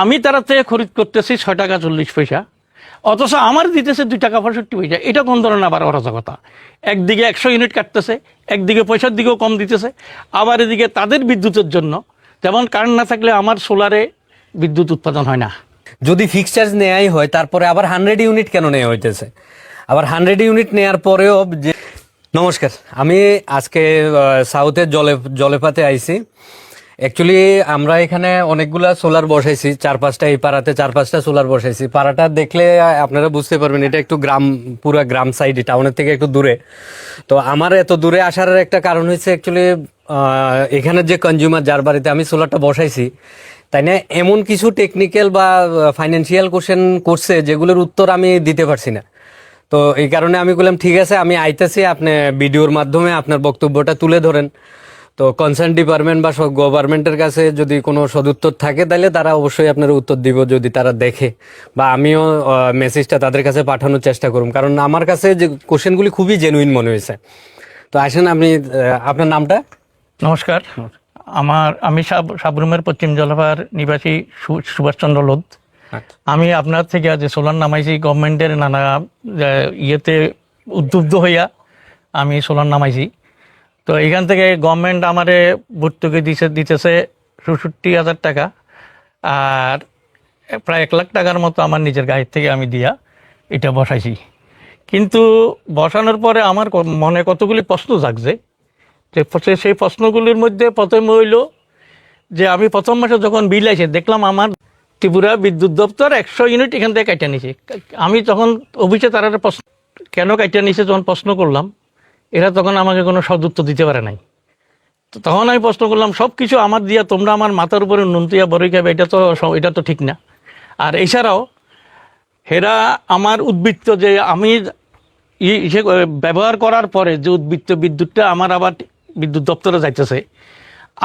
আমি তারা থেকে খরিদ করতেছি 6 টাকা 40 পয়সা, অথচ আমার দিতেছে 2 টাকা 65 পয়সা। এটা কোন ধরনের আবার অরাজকতা? একদিকে 100 ইউনিট কাটতেছে, একদিকে পয়সার দিকেও কম দিতেছে, আবার এদিকে তাদের বিদ্যুতের জন্য, যেমন কারেন্ট না থাকলে আমার সোলারে বিদ্যুৎ উৎপাদন হয় না। যদি ফিক্সড চার্জ নেওয়াই হয় তারপরে আবার 100 ইউনিট কেন নেওয়া হইতেছে? আবার 100 ইউনিট নেওয়ার পরেও যে নমস্কার, আমি আজকে সাউথের জলেপাতে আইছি। অ্যাকচুয়ালি আমরা এখানে অনেকগুলা সোলার বসাইছি, 4-5টা এই পাড়াতে 4-5টা সোলার বসাইছি। পাড়াটা দেখলে আপনারা বুঝতে পারবেন এটা একটু গ্রাম, পুরা গ্রাম সাইডে, টাউনের থেকে একটু দূরে। তো আমার এত দূরে আসার একটা কারণ হচ্ছে অ্যাকচুয়ালি এখানে যে কনজিউমার যার বাড়িতে আমি সোলারটা বসাইছি, তাই না, এমন কিছু টেকনিক্যাল বা ফাইন্যান্সিয়াল কোশ্চেন করছে যেগুলোর উত্তর আমি দিতে পারছি না। তো এই কারণে আমি বললাম ঠিক আছে, আমি আইতেছি, আপনি ভিডিওর মাধ্যমে আপনার বক্তব্যটা তুলে ধরেন। তো কনসার্ন ডিপার্টমেন্ট বা গভর্নমেন্টের কাছে যদি কোনো সদুত্তর থাকে তাহলে তারা অবশ্যই আপনার উত্তর দিব, যদি তারা দেখে, বা আমিও মেসেজটা তাদের কাছে পাঠানোর চেষ্টা করুন, কারণ আমার কাছে যে কোশ্চেনগুলি খুবই জেনুইন মনে হয়েছে। তো আসেন, আপনি আপনার নামটা? নমস্কার, আমি সাবরুমের পশ্চিম জলপার নিবাসী সুভাষচন্দ্র লোধ। আমি আপনার থেকে আজ সোলার নামাইছি, গভর্নমেন্টের নানা ইয়েতে উদ্বুদ্ধ হইয়া আমি সোলার নামাইছি। তো এখান থেকে গভর্নমেন্ট আমারে ভর্তুকি দিতেছে ৬৭,০০০ টাকা, আর প্রায় ১ লাখ টাকার মতো আমার নিজের গায়ের থেকে আমি দিয়া এটা বসাইছি। কিন্তু বসানোর পরে আমার মনে কতগুলি প্রশ্ন জাগছে, যে সেই প্রশ্নগুলির মধ্যে প্রথমে হইল যে আমি প্রথম মাসে যখন বিল আইছে দেখলাম আমার ত্রিপুরা বিদ্যুৎ দপ্তর 100 ইউনিট এখান থেকে কাটিয়ে নিছে। আমি তখন অফিসে তারা প্রশ্ন কেন কাটিয়ে নিছে যখন প্রশ্ন করলাম, এরা তখন আমাকে কোনো সদুত্তর দিতে পারে নাই। তো তখন আমি প্রশ্ন করলাম, সব কিছু আমার দিয়া তোমরা আমার মাথার উপরে নুনতিয়া বড়ই খাবে, এটা তো ঠিক না। আর এছাড়াও হেরা আমার উদ্বৃত্ত যে আমি ব্যবহার করার পরে যে উদ্বৃত্ত বিদ্যুৎটা আমার আবার বিদ্যুৎ দপ্তরে যাইতেছে,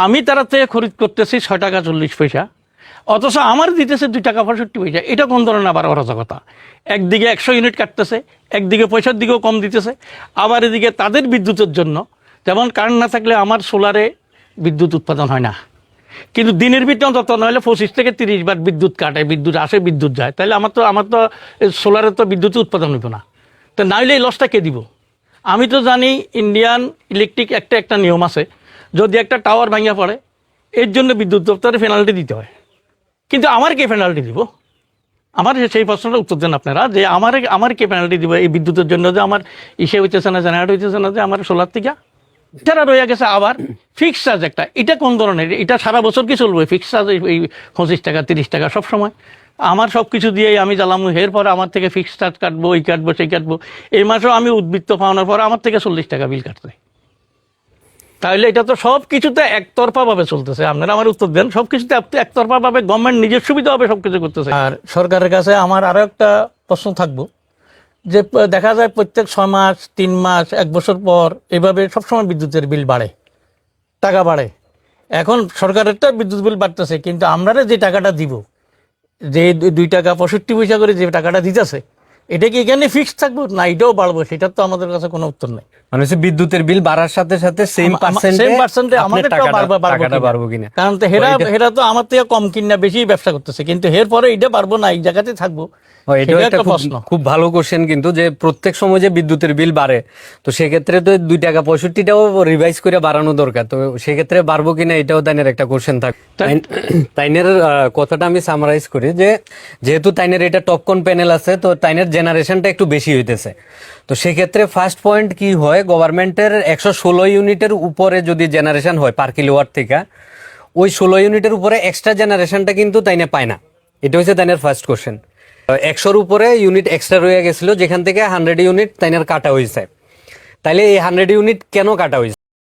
আমি তারা থেকে খরিদ করতেছি 6 টাকা 40 পয়সা, অথচ আমার দিতেছে 2 টাকা 65 পয়সা। এটা কোন ধরনের আবার অরাজকতা? একদিকে 100 ইউনিট কাটতেছে, একদিকে পয়সার দিকেও কম দিতেছে, আবার এদিকে তাদের বিদ্যুতের জন্য, যেমন কারেন্ট না থাকলে আমার সোলারে বিদ্যুৎ উৎপাদন হয় না। কিন্তু দিনের ভিতরে অন্তত নইলে 25 থেকে 30 বার বিদ্যুৎ কাটে, বিদ্যুৎ আসে, বিদ্যুৎ যায়, তাহলে আমার তো সোলারে তো বিদ্যুৎ উৎপাদন হইব না। তো নাইলে এই লসটা কে দিব? আমি তো জানি ইন্ডিয়ান ইলেকট্রিক একটা নিয়ম আছে, যদি একটা টাওয়ার ভাঙিয়া পড়ে এর জন্য বিদ্যুৎ দপ্তরে পেনাল্টি দিতে হয়। কিন্তু আমার কে পেনাল্টি দিব? আমার সেই প্রশ্নটা উত্তর দেন আপনারা, যে আমার কে পেনাল্টি দিব এই বিদ্যুতের জন্য, যে আমার ইসে হইতেছে না, জেনারেট হইতেছে না, যে আমার সোলার থেকে যারা রয়ে গেছে। আবার ফিক্সড চার্জ একটা, এটা কোন ধরনের? এটা সারা বছর কি চলবে ফিক্সড চার্জ? এই 25 টাকা 30 টাকা সব সময় আমার সব কিছু দিয়েই আমি জ্বালাম, এরপর আমার থেকে ফিক্সড চার্জ কাটবো, এই কাটবো সেই কাটবো। এই মাসেও আমি উদ্বৃত্ত পাওয়ানোর পর আমার থেকে 40 টাকা বিল কাটছে। তাহলে এটা তো সব কিছুতে একতরফাভাবে চলতেছে। আপনারা আমার উত্তর দেন, সব কিছুতে একতরফাভাবে গভর্নমেন্ট নিজের সুবিধাভাবে সব কিছু করতেছে। আর সরকারের কাছে আমার আরও একটা প্রশ্ন থাকবো, যে দেখা যায় প্রত্যেক 6 মাস 3 মাস 1 বছর পর এভাবে সবসময় বিদ্যুতের বিল বাড়ে, টাকা বাড়ে। এখন সরকারেরটা বিদ্যুৎ বিল বাড়তেছে, কিন্তু আমরা যে টাকাটা দিব, যে 2 টাকা 65 পয়সা করে যে টাকাটা দিতেছে, এটা কি এখানে ফিক্সড থাকবো না এটাও বাড়বো? সেটার তো আমাদের কাছে কোনো উত্তর নেই। মানে হচ্ছে বিদ্যুতের বিল বাড়ার সাথে সাথে সেম পার্সেন্টে আমাদের টাকাটা বাড়বো কিনা? কারণ তো হেরা তো আমার থেকে কম কিনা বেশি ব্যবসা করতেছে, কিন্তু এর পরে এটা পারবো না, এই জায়গাতে থাকবো। এটা একটা খুব ভালো কোশ্চেন, কিন্তু যে প্রত্যেক সময় যে বিদ্যুতের বিল বাড়ে, তো সেক্ষেত্রে তো 2 টাকা 65টাও রিভাইজ করে বাড়ানো দরকার। তো সেক্ষেত্রে বাড়বো কিনা এটাও তাইনের একটা কোশ্চেন থাকে। তাইনের কথাটা আমি সামারাইজ করি, যে যেহেতু তাইনের এটা টপকন প্যানেল আছে, তো তাইনের জেনারেশনটা একটু বেশি হইতেছে। তো সেক্ষেত্রে ফার্স্ট পয়েন্ট কি হয়, গভর্নমেন্টের 116 ইউনিটের উপরে যদি জেনারেশন হয় পার কিলোওয়াট থেকে, ওই 16 ইউনিটের উপরে এক্সট্রা জেনারেশনটা কিন্তু তাইনে পায় না। এটা হচ্ছে তাইনের ফার্স্ট কোশ্চেন। 100-র উপরে ইউনিট এক্সট্রা রয়ে গেছিল, যেখান থেকে 100 ইউনিট তাইনের কাটা হয়েছে। তাইলে এই 100 ইউনিট কেন কাটা হয়েছে?